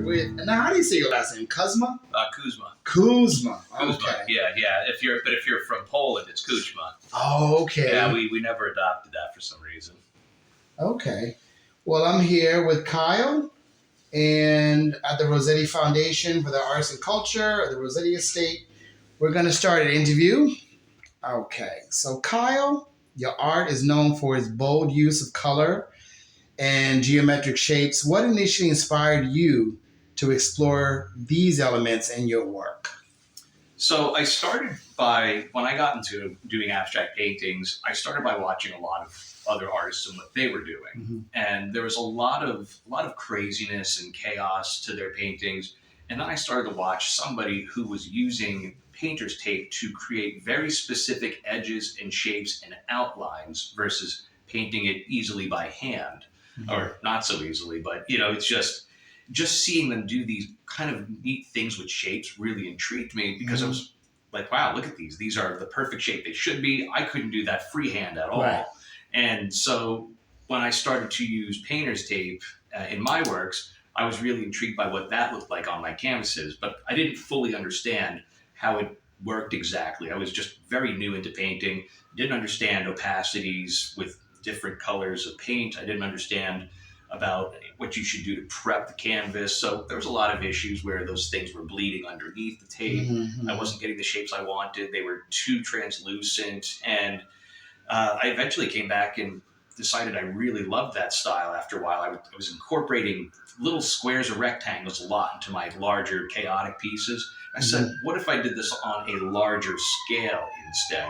with, and now how do you say your last name? Kuczma? Kuczma. Kuczma. Kuczma. Okay. Yeah. If you're from Poland, it's Kuczma. Oh, okay. Yeah, we never adopted that for some reason. Okay. Well, I'm here with Kyle and at the Rossetti Foundation for the Arts and Culture at the Rossetti Estate. We're going to start an interview. Okay. So, Kyle, your art is known for its bold use of color and geometric shapes. What initially inspired you to explore these elements in your work? So I started when I got into doing abstract paintings, I started by watching a lot of other artists and what they were doing. Mm-hmm. And there was a lot of craziness and chaos to their paintings. And then I started to watch somebody who was using painter's tape to create very specific edges and shapes and outlines versus painting it easily by hand. Mm-hmm. Or not so easily, but it's just seeing them do these kind of neat things with shapes really intrigued me because I was like, wow, look at these. These are the perfect shape they should be. I couldn't do that freehand at all. Right. And so when I started to use painter's tape in my works, I was really intrigued by what that looked like on my canvases, but I didn't fully understand how it worked exactly. I was just very new into painting, didn't understand opacities with different colors of paint. I didn't understand about what you should do to prep the canvas. So there was a lot of issues where those things were bleeding underneath the tape. Mm-hmm. I wasn't getting the shapes I wanted. They were too translucent. And I eventually came back and decided I really loved that style after a while. I was incorporating little squares or rectangles a lot into my larger chaotic pieces. I said, what if I did this on a larger scale instead?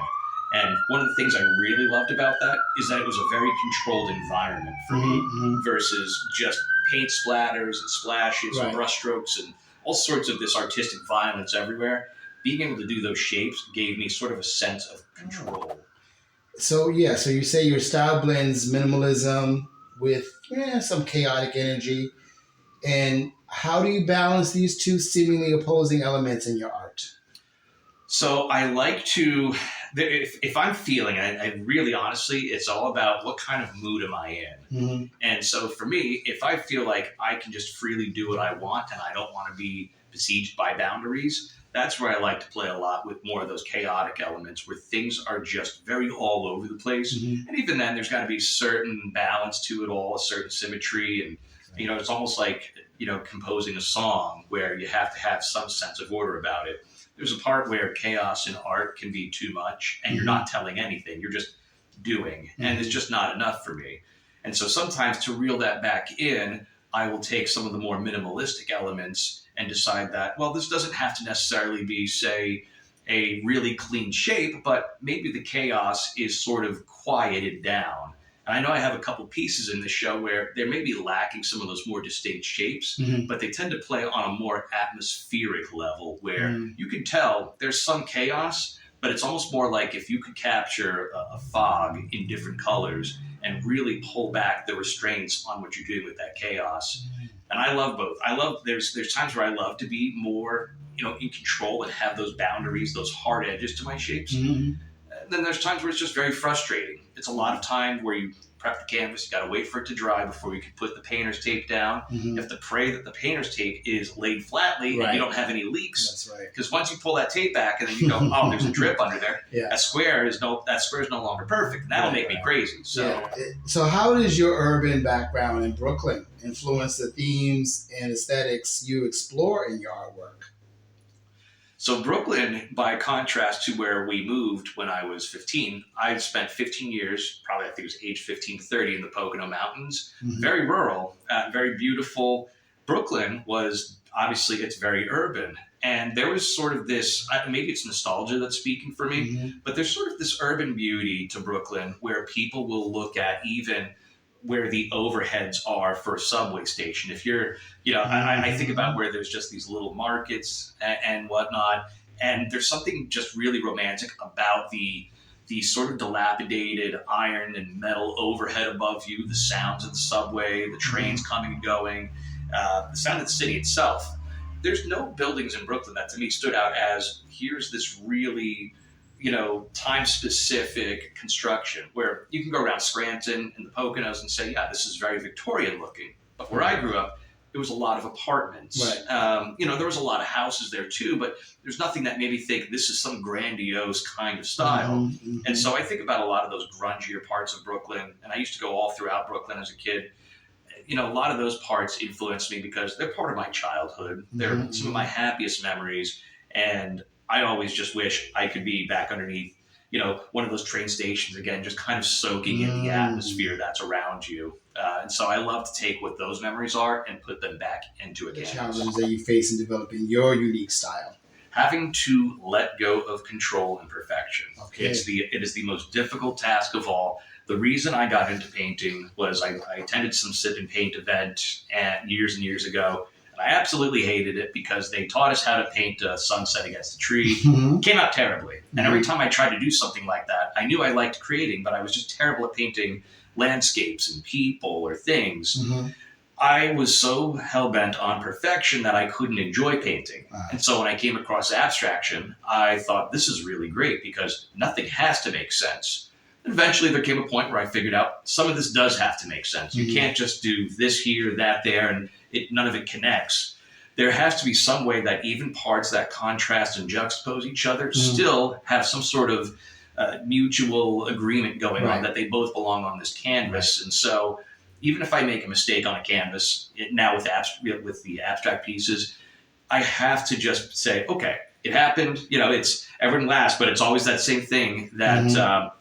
And one of the things I really loved about that is that it was a very controlled environment for me versus just paint splatters and splashes and brushstrokes and all sorts of this artistic violence everywhere. Being able to do those shapes gave me sort of a sense of control. So you say your style blends minimalism with some chaotic energy. And how do you balance these two seemingly opposing elements in your art? So I like to, if I'm feeling, I really honestly, it's all about what kind of mood am I in. Mm-hmm. And so for me, if I feel like I can just freely do what I want and I don't want to be besieged by boundaries, that's where I like to play a lot with more of those chaotic elements where things are just very all over the place. Mm-hmm. And even then, there's got to be certain balance to it all, a certain symmetry. And, it's almost like, composing a song where you have to have some sense of order about it. There's a part where chaos in art can be too much and you're not telling anything. You're just doing. And it's just not enough for me. And so sometimes to reel that back in, I will take some of the more minimalistic elements and decide that, well, this doesn't have to necessarily be, say, a really clean shape, but maybe the chaos is sort of quieted down. And I know I have a couple pieces in the show where they may be lacking some of those more distinct shapes, but they tend to play on a more atmospheric level where you can tell there's some chaos, but it's almost more like if you could capture a fog in different colors and really pull back the restraints on what you're doing with that chaos. And I love both. There's times where I love to be more, in control and have those boundaries, those hard edges to my shapes. Mm-hmm. And then there's times where it's just very frustrating. It's a lot of time where you prep the canvas, you got to wait for it to dry before you can put the painter's tape down. Mm-hmm. You have to pray that the painter's tape is laid flatly and you don't have any leaks. That's right. Because once you pull that tape back and then you go, oh, there's a drip under there. Yeah. That square is no longer perfect. And that'll make me crazy. So how does your urban background in Brooklyn influence the themes and aesthetics you explore in your artwork? So Brooklyn, by contrast to where we moved when I was 15, I spent 15 years, probably I think it was age 15, 30 in the Pocono Mountains. Mm-hmm. Very rural, very beautiful. Brooklyn was, obviously, it's very urban. And there was sort of this, maybe it's nostalgia that's speaking for me, but there's sort of this urban beauty to Brooklyn where people will look at even where the overheads are for a subway station. If you're, I think about where there's just these little markets and whatnot, and there's something just really romantic about the sort of dilapidated iron and metal overhead above you, the sounds of the subway, the trains coming and going, the sound of the city itself. There's no buildings in Brooklyn that to me stood out as here's this really time-specific construction where you can go around Scranton and the Poconos and say, yeah, this is very Victorian looking. But where I grew up, it was a lot of apartments. Right. There was a lot of houses there too, but there's nothing that made me think this is some grandiose kind of style. Mm-hmm. And so I think about a lot of those grungier parts of Brooklyn, and I used to go all throughout Brooklyn as a kid. A lot of those parts influenced me because they're part of my childhood. They're some of my happiest memories. And I always just wish I could be back underneath, one of those train stations again, just kind of soaking in the atmosphere that's around you. And so I love to take what those memories are and put them back into a The canvas. challenges that you face in developing your unique style. Having to let go of control and perfection. Okay. It is the most difficult task of all. The reason I got into painting was I attended some sip and paint event years and years ago, and I absolutely hated it because they taught us how to paint a sunset against a tree. Mm-hmm. Came out terribly. And every time I tried to do something like that, I knew I liked creating, but I was just terrible at painting landscapes and people or things. Mm-hmm. I was so hell-bent on perfection that I couldn't enjoy painting. And so when I came across abstraction, I thought this is really great because nothing has to make sense. And eventually there came a point where I figured out some of this does have to make sense. You can't just do this here, that there, and none of it connects. There has to be some way that even parts that contrast and juxtapose each other still have some sort of mutual agreement going on, that they both belong on this canvas. And so even if I make a mistake on a canvas, now with the abstract pieces, I have to just say, okay, it happened. It's everyone laughs, but it's always that same thing that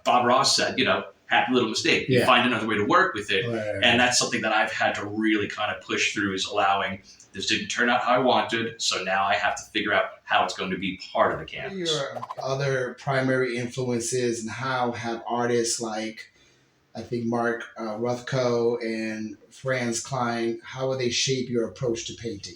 Bob Ross said, happy little mistake. You find another way to work with it. Right. And that's something that I've had to really kind of push through, is allowing this didn't turn out how I wanted. So now I have to figure out how it's going to be part of the canvas. Your other primary influences, and how have artists like, I think, Mark Rothko and Franz Klein, how will they shape your approach to painting?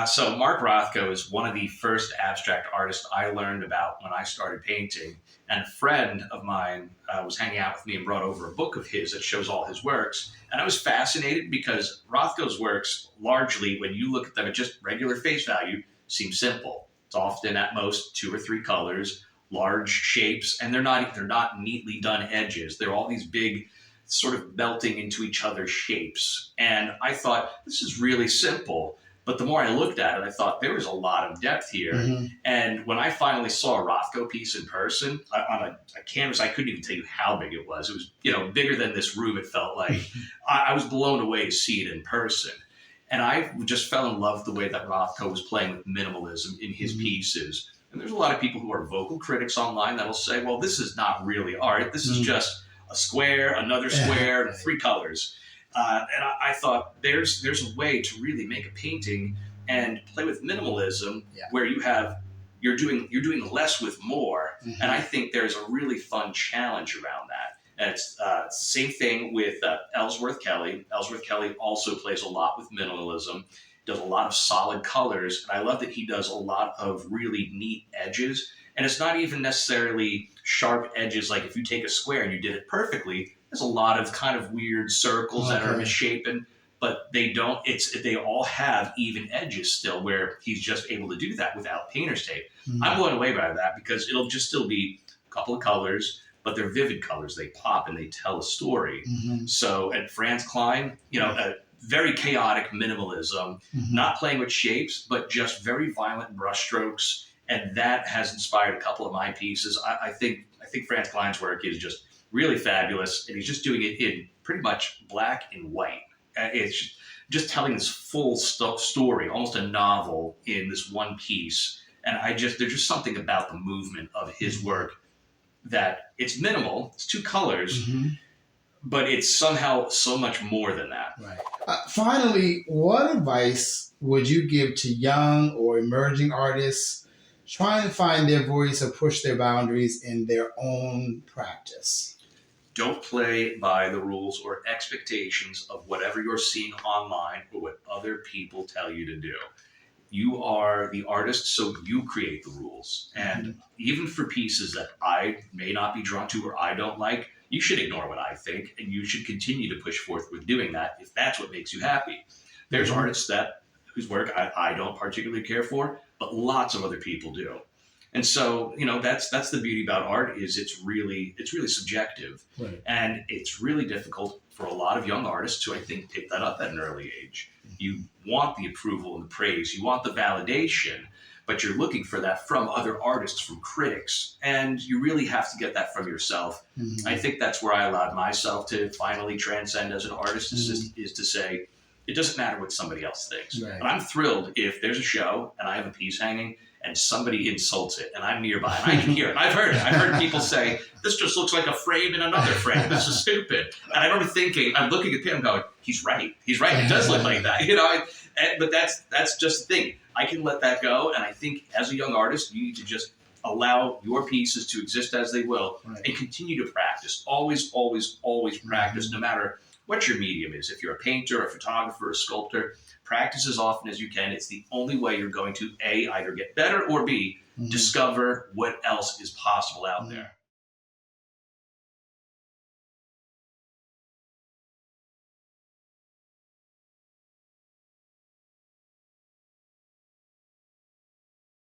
So Mark Rothko is one of the first abstract artists I learned about when I started painting. And a friend of mine was hanging out with me and brought over a book of his that shows all his works. And I was fascinated because Rothko's works, largely, when you look at them at just regular face value, seem simple. It's often at most 2 or 3 colors, large shapes, and they're not neatly done edges. They're all these big, sort of melting into each other's shapes. And I thought, this is really simple. But the more I looked at it, I thought there was a lot of depth here. And when I finally saw a Rothko piece in person on a canvas, I couldn't even tell you how big it was. It was, bigger than this room, it felt like. I was blown away to see it in person. And I just fell in love with the way that Rothko was playing with minimalism in his pieces. And there's a lot of people who are vocal critics online that'll say, well, this is not really art. This is just a square, another square, and 3 colors. And I thought there's a way to really make a painting and play with minimalism where you're doing less with more. And I think there's a really fun challenge around that. And it's same thing with Ellsworth Kelly. Ellsworth Kelly also plays a lot with minimalism, does a lot of solid colors. And I love that he does a lot of really neat edges. And it's not even necessarily sharp edges. Like if you take a square and you did it perfectly, there's a lot of kind of weird circles that are misshapen, but they all have even edges still, where he's just able to do that without painter's tape. I'm blown away by that because it'll just still be a couple of colors, but they're vivid colors. They pop and they tell a story. So at Franz Klein, a very chaotic minimalism, not playing with shapes, but just very violent brushstrokes. And that has inspired a couple of my pieces. I think Franz Klein's work is just really fabulous, and he's just doing it in pretty much black and white. It's just telling this full story, almost a novel in this one piece. And there's just something about the movement of his work that it's minimal. It's 2 colors, but it's somehow so much more than that. Right. Finally, what advice would you give to young or emerging artists trying to find their voice or push their boundaries in their own practice? Don't play by the rules or expectations of whatever you're seeing online or what other people tell you to do. You are the artist, so you create the rules. And even for pieces that I may not be drawn to or I don't like, you should ignore what I think, and you should continue to push forth with doing that if that's what makes you happy. There's artists whose work I don't particularly care for, but lots of other people do. And so, that's the beauty about art, is it's really subjective. And it's really difficult for a lot of young artists to, I think, pick that up at an early age. You want the approval and the praise. You want the validation, but you're looking for that from other artists, from critics. And you really have to get that from yourself. Mm-hmm. I think that's where I allowed myself to finally transcend as an artist, is to say, it doesn't matter what somebody else thinks. Right. I'm thrilled if there's a show and I have a piece hanging and somebody insults it and I'm nearby and I can hear it. I've heard it. I've heard people say, this just looks like a frame in another frame. This is stupid. And I remember thinking, I'm looking at him going, he's right. He's right. It does look like that. But that's just the thing. I can let that go. And I think as a young artist, you need to just allow your pieces to exist as they will, and continue to practice. Always, always, always practice, no matter what your medium is. If you're a painter, a photographer, a sculptor, practice as often as you can. It's the only way you're going to A, either get better, or B, discover what else is possible out there.